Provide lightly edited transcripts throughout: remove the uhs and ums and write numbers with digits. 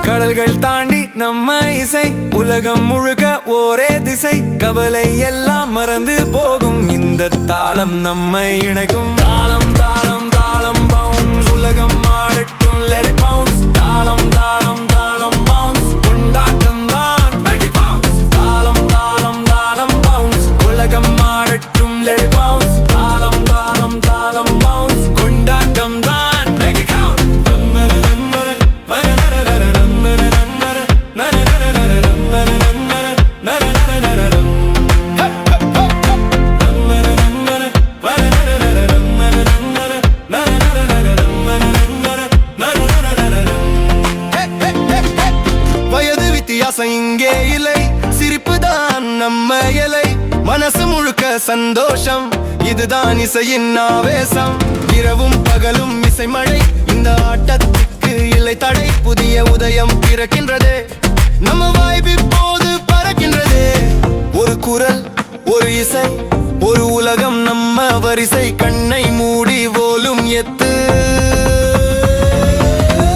கடல்கள் தாண்டி நம்ம இசை உலகம் முழுக்க ஒரே திசை கவலை எல்லாம் மறந்து போகும் இந்த தாளம் நம்மை இணைக்கும் தாளம் தாளம் தாளம் பவுன்ஸ் உலகம் ஆடட்டும் let it bounce தாளம் தாளம் தாளம் பவுன்ஸ் கொண்டாட்டம் தான் make it bounce தாளம் தாளம் தாளம் பவுன்ஸ் உலகம் ஆடட்டும் let it bounce தாளம் தாளம் தாளம் பவுன்ஸ் கொண்டாட்டம் தான் make it count வயது வித்தியாசம் இங்கே இல்லை சிரிப்புதான் நம்ம இலை மனசு முழுக்க சந்தோஷம் இதுதான் இசையின் ஆவேசம் இரவும் பகலும் இசை மழை இந்த ஆட்டத்துக்கு இல்லை தடை புதிய உதயம் பிறக்கின்றதே நம்ம வாய்ப்பு இப்போது பறக்கின்றதே ஒரு குரல் ஒரு இசை ஒரு உலகம் நம்ம வரிசை கண்ணை மூடி போலும் எத்து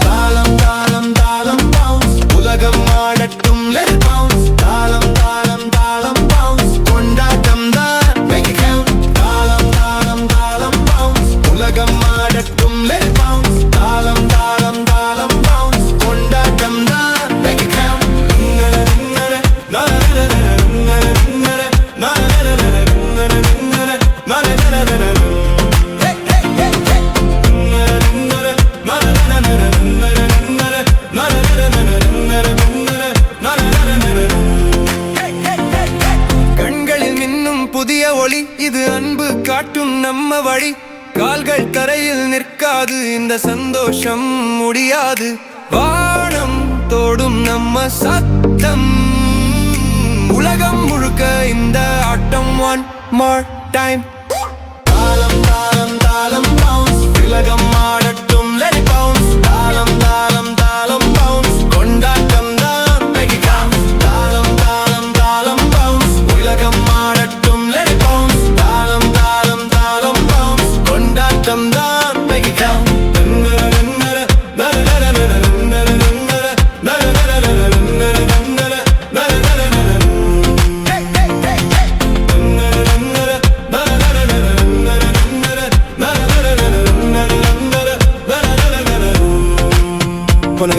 தாளம் தாளம் தாளம் பவுன்ஸ் உலகம் ஆடட்டும் let it bounce தாளம் தாளம் தாளம் பவுன்ஸ் கொண்டாட்டம் தான் make it count தாளம் தாளம் தாளம் பவுன்ஸ் உலகம் ஆடட்டும் let it bounce தாளம் தாளம் தாளம் பவுன்ஸ் கொண்டாட்டம் தான் make it count கண்களில் மின்னும் புதிய ஒளி இது அன்பு காட்டும் நம்ம வழி கால்கள் தரையில் நிற்காது இந்த சந்தோஷம் முடியாது வானம் தோடும் நம்ம சத்தம் உலகம் முழுக்க இந்த ஆட்டம் one more time தாளம் தாளம் தாளம் bounce உலகம் ஆடட்டும் let it bounce தாளம் தாளம் தாளம் bounce கொண்டாட்டம் தான் make it count தாளம் தாளம் தாளம் bounce உலகம் ஆடட்டும் let it bounce தாளம் தாளம் தாளம் bounce கொண்டாட்டம் தான் make it count Con